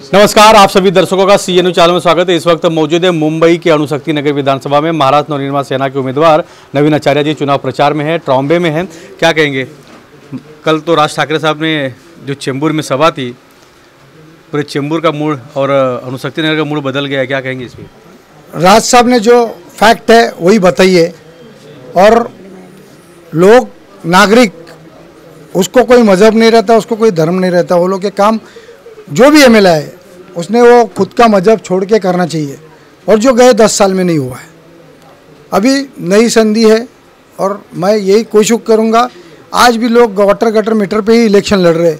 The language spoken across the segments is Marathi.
नमस्कार, आप सभी दर्शकों का CNU चैनल में स्वागत है। इस वक्त मौजूद है मुंबई के अणुशक्ति नगर विधानसभा में। महाराष्ट्र नवनिर्माण सेना के उम्मीदवार नवीन आचार्य जी चुनाव प्रचार में हैं, ट्रॉम्बे में हैं। क्या कहेंगे? कल तो राज ठाकरे साहब ने जो चेंबूर में सभा थी, पूरे चेंबूर का मूड और अणुशक्ति नगर का मूड बदल गया है, क्या कहेंगे इसमें? राज साहब ने जो फैक्ट है वही बताइए, और लोग नागरिक, उसको कोई मज़हब नहीं रहता, उसको कोई धर्म नहीं रहता, वो लोग के काम जो भी MLA है उसने वो खुद का मजहब छोड़ के करना चाहिए, और जो गए 10 साल में नहीं हुआ है। अभी नई संधि है और मैं यही कोशिश करूँगा। आज भी लोग वाटर गटर मीटर पे ही इलेक्शन लड़ रहे।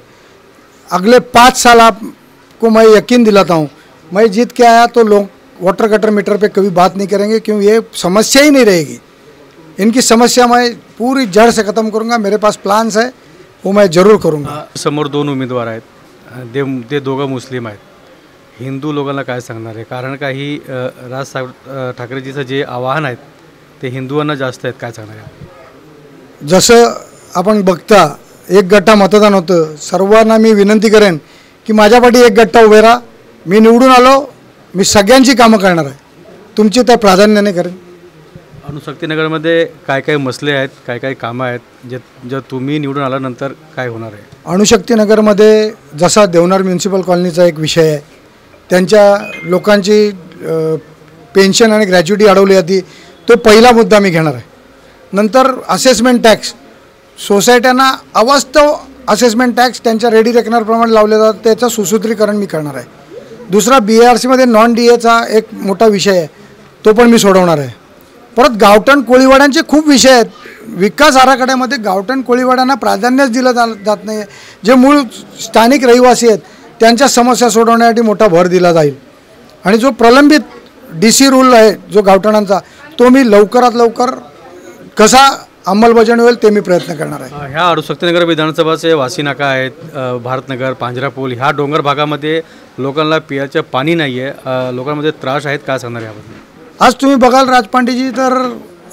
अगले 5 साल आपको मैं यकीन दिलाता हूँ, मैं जीत के आया तो लोग वाटर गटर मीटर पे कभी बात नहीं करेंगे, क्यों ये समस्या ही नहीं रहेगी। इनकी समस्या मैं पूरी जड़ से ख़त्म करूँगा। मेरे पास प्लान्स है, वो मैं जरूर करूँगा। समोर 2 उमेदवार आहेत, ते दोघं मुस्लिम आहेत. हिंदू लोकांना काय सांगणार आहे? कारण काही राज ठाकरेजीचं जे आवाहन आहेत ते हिंदुओंना जास्त आहेत, काय सांगणार आहे? जसं आपण बघता, एक गट्टा मतदान होतं. सर्वांना मी विनंती करेन की माझ्यापाठी एक गट्टा उभे राहा. मी निवडून आलो, मी सगळ्यांची कामं करणार आहे, तुमची तर प्राधान्याने करेन. अणुशक्ती नगरमध्ये काय काय मसले आहेत, काय काय कामं आहेत जे तुम्ही निवडून आल्यानंतर काय होणार आहे? अणुशक्ती नगरमध्ये जसा देवनार म्युन्सिपल कॉलनीचा एक विषय आहे, त्यांच्या लोकांची पेन्शन आणि ग्रॅच्युटी अडवली जाते, तो पहिला मुद्दा मी घेणार आहे. नंतर असेसमेंट टॅक्स, सोसायट्यांना अवास्तव असेसमेंट टॅक्स त्यांच्या रेडी रेकनरप्रमाणे लावले जातात, त्याचं सुसूत्रीकरण मी करणार आहे. दुसरा BRCमध्ये नॉन DAचा एक मोठा विषय आहे, तो पण मी सोडवणार आहे. परत गावठण कोळीवाड्यांचे खूप विषय आहेत. विकास आराखड्यामध्ये गावठण कोळीवाड्यांना प्राधान्यच दिलं जात नाही आहे. जे मूळ स्थानिक रहिवासी आहेत त्यांच्या समस्या सोडवण्यासाठी मोठा भर दिला जाईल. आणि जो प्रलंबित DC रूल आहे जो गावठणांचा, तो मी लवकरात लवकर कसा अंमलबजावणी होईल ते मी प्रयत्न करणार आहे. ह्या अणुशक्ती नगर विधानसभाचे वासीनाका आहेत, भारतनगर, पांजरापूल, ह्या डोंगर भागामध्ये लोकांना पिण्याचे पाणी नाही आहे, लोकांमध्ये त्रास आहेत, काय सांगणार याबद्दल? आज तुम्ही बघाल राजपांडेजी, तर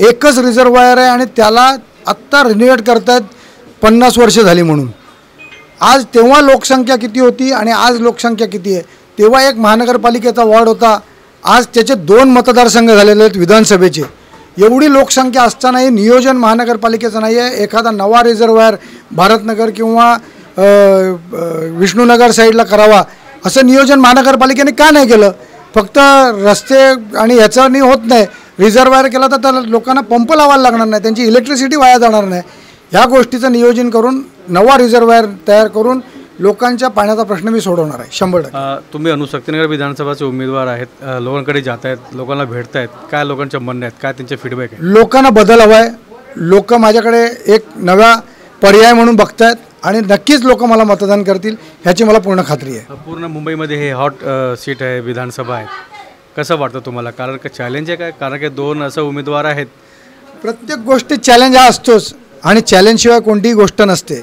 एकच रिझर्वायर आहे आणि त्याला आत्ता रिन्युएट करतायत 50 वर्ष झाली म्हणून. आज तेव्हा लोकसंख्या किती होती आणि आज लोकसंख्या किती आहे? तेव्हा एक महानगरपालिकेचा वॉर्ड होता, आज त्याचे 2 मतदारसंघ झालेले आहेत विधानसभेचे. एवढी लोकसंख्या असतानाही नियोजन महानगरपालिकेचं नाही आहे. एखादा नवा रिझर्वायर भारतनगर किंवा विष्णुनगर साईडला करावा, असं नियोजन महानगरपालिकेने का नाही केलं? फक्त रस्ते आणि ह्याच्याने होत नाही. रिझर्वायर केला तर त्याला लोकांना पंप लावायला लागणार नाही, त्यांची इलेक्ट्रिसिटी वाया जाणार नाही. ह्या गोष्टीचं नियोजन करून नवा रिझर्वायर तयार करून लोकांच्या पाण्याचा प्रश्न मी सोडवणार आहे 100%. तुम्ही अणुशक्तीनगर विधानसभाचे उमेदवार आहेत, लोकांकडे जात आहेत, लोकांना भेटत आहेत, काय लोकांच्या म्हणणं आहेत, काय त्यांचे फीडबॅक आहे? लोकांना बदल हवा आहे. लोक माझ्याकडे एक नवा पर्याय म्हणून बघतायत आणि नक्कीच लोक मला मतदान करतील ह्याची मला पूर्ण खात्री आहे. पूर्ण मुंबईमध्ये हे हॉट सीट आहे, विधानसभा आहे, कसं वाटतं तुम्हाला? कारण का चॅलेंज आहे काय? कारण की 2 असं उमेदवार आहेत. प्रत्येक गोष्टीत चॅलेंज हा असतोच आणि चॅलेंजशिवाय कोणतीही गोष्ट नसते.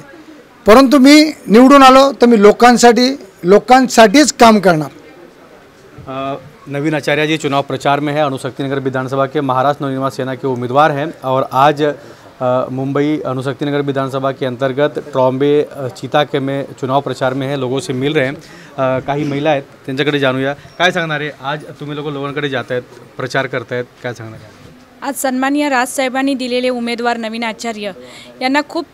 परंतु मी निवडून आलो तर मी लोकांसाठीच काम करणार. नवीन आचार्य जी चुनाव प्रचार में है, अणुशक्ति नगर विधानसभा के महाराष्ट्र नवनिर्माण सेना के उम्मीदवार हैं और आज मुंबई अणुशक्ति नगर विधानसभा के अंतर्गत ट्रॉम्बे चिता में चुनाव प्रचार में है, लोगों से मिल रहे हैं. काही महिला आहेत, त्यांच्याकडे जाणूया. काय सांगणार आहे? आज तुम्ही लोकांकडे जात आहेत, प्रचार करतायत, काय सांगणार आहे? आज सन्माननीय राजसाहेबांनी दिलेले उमेदवार नवीन आचार्य यांना खूप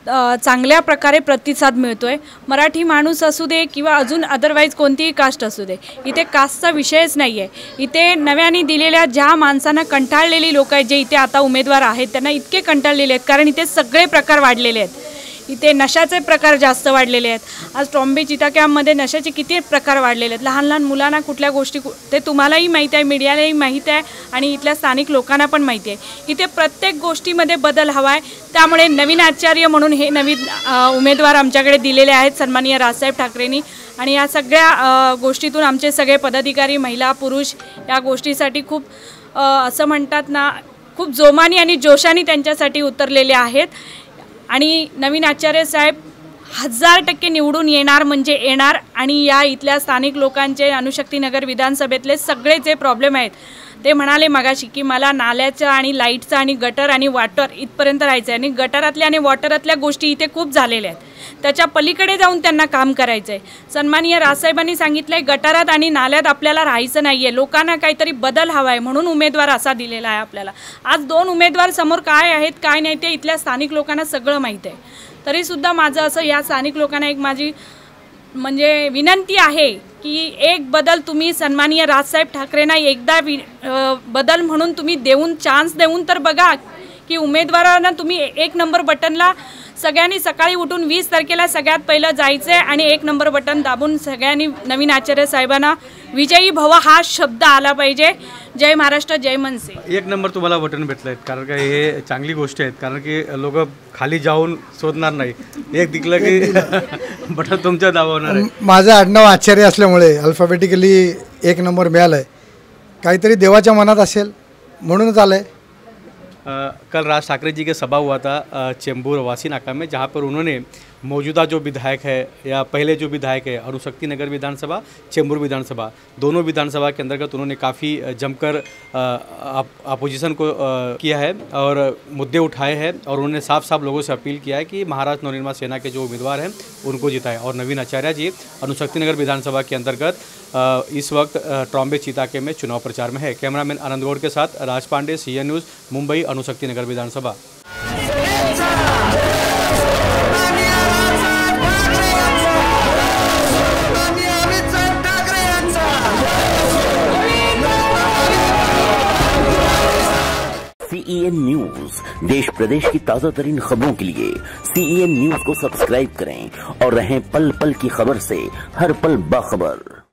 चांगल्या प्रकारे प्रतिसाद मिळतो आहे. मराठी माणूस असू दे किंवा अजून अदरवाईज कोणतीही कास्ट असू दे, इथे कास्टचा विषयच नाही आहे. इथे नव्याने दिलेल्या ज्या माणसांना कंटाळलेली लोक आहेत, जे इथे आता उमेदवार आहेत, त्यांना इतके कंटाळलेले आहेत कारण इथे सगळे प्रकार वाढलेले आहेत. इथे नशाचे प्रकार जास्त वाढलेले आहेत. आज ट्रॉम्बे चिता कॅम्पमध्ये नशाचे किती प्रकार वाढलेले आहेत. लहान लहान मुलांना कुठल्या गोष्टी ते तुम्हालाही माहीत आहे, मीडियालाही माहीत आहे आणि इथल्या स्थानिक लोकांना पण माहिती आहे. इथे प्रत्येक गोष्टीमध्ये बदल हवा आहे. त्यामुळे नवीन आचार्य म्हणून हे नवीन उमेदवार आमच्याकडे दिलेले आहेत सन्माननीय राजसाहेब ठाकरेंनी. आणि या सगळ्या गोष्टीतून आमचे सगळे पदाधिकारी, महिला, पुरुष या गोष्टीसाठी खूप असं म्हणतात ना, खूप जोमाने आणि जोशाने त्यांच्यासाठी उतरलेले आहेत. आणि नवीन आचार्य साहेब 1000% निवडून येणार म्हणजे येणार. आणि या इथल्या स्थानिक लोकांचे, अणुशक्ती नगर विधानसभेतले सगळे जे प्रॉब्लेम आहेत ते म्हणाले मगाशी की मला नाल्याचं आणि लाईटचं आणि गटर आणि वॉटर इथपर्यंत राहायचं आहे आणि गटारातल्या आणि वॉटरातल्या गोष्टी इथे खूप झालेल्या आहेत, त्याच्या पलीकडे जाऊन त्यांना काम करायचं आहे. सन्माननीय राजसाहेबांनी सांगितलं आहे गटारात आणि नाल्यात आपल्याला राहायचं नाही आहे, लोकांना काहीतरी बदल हवा आहे म्हणून उमेदवार असा दिलेला आहे आपल्याला. आज 2 उमेदवार समोर काय आहेत काय नाही ते इथल्या स्थानिक लोकांना सगळं माहीत आहे. तरीसुद्धा माझं असं या स्थानिक लोकांना एक माझी म्हणजे विनंती आहे की एक बदल तुम्ही सन्माननीय राजसाहेब ठाकरेंना एकदा बदल म्हणून तुम्ही देऊन चान्स देऊन तर बघा की उमेदवारांना तुम्ही 1 नंबर बटनला सगळ्यांनी सकाळी उठून 20 तारखेला सगळ्यात पहिलं जायचं आहे आणि 1 नंबर बटन दाबून सगळ्यांनी नवीन आचार्य साहेबांना विजयी भव हा शब्द आला पाहिजे. जय महाराष्ट्र, जय मनसे. 1 नंबर तुम्हाला बटन भेटलं आहेत, कारण का हे चांगली गोष्ट आहेत, कारण की लोक खाली जाऊन शोधणार नाही, एक दिखलं की बटन तुमच्या दाबवणार आहे. माझं आडनाव आचार्य असल्यामुळे अल्फाबेटिकली 1 नंबर मिळालं आहे. काहीतरी देवाच्या मनात असेल म्हणूनच आलं आहे. कल राज ठाकरे जी के सभा हुआ था चेंबूर वासी नाका में, जहाँ पर उन्होंने मौजूदा जो विधायक है या पहले जो विधायक है अणुशक्ति नगर विधानसभा, चेंबूर विधानसभा, दोनों विधानसभा के अंतर्गत उन्होंने काफ़ी जमकर अपोजिशन को किया है और मुद्दे उठाए हैं और उन्होंने साफ साफ लोगों से अपील किया है कि महाराष्ट्र नवनिर्माण सेना के जो उम्मीदवार हैं उनको जिताएं. और नवीन आचार्य जी अणुशक्ति नगर विधानसभा के अंतर्गत इस वक्त ट्रॉम्बे चीताके में चुनाव प्रचार में है. कैमरामैन आनंद गौड़ के साथ राज पांडे, CN न्यूज़, मुंबई, अणुशक्ति नगर विधानसभा. CEN न्यूज, देश प्रदेश की ताजा तरीन खबरों के लिए CEN न्यूज को सब्सक्राइब करें और रहें पल पल की खबर से हर पल बाखबर.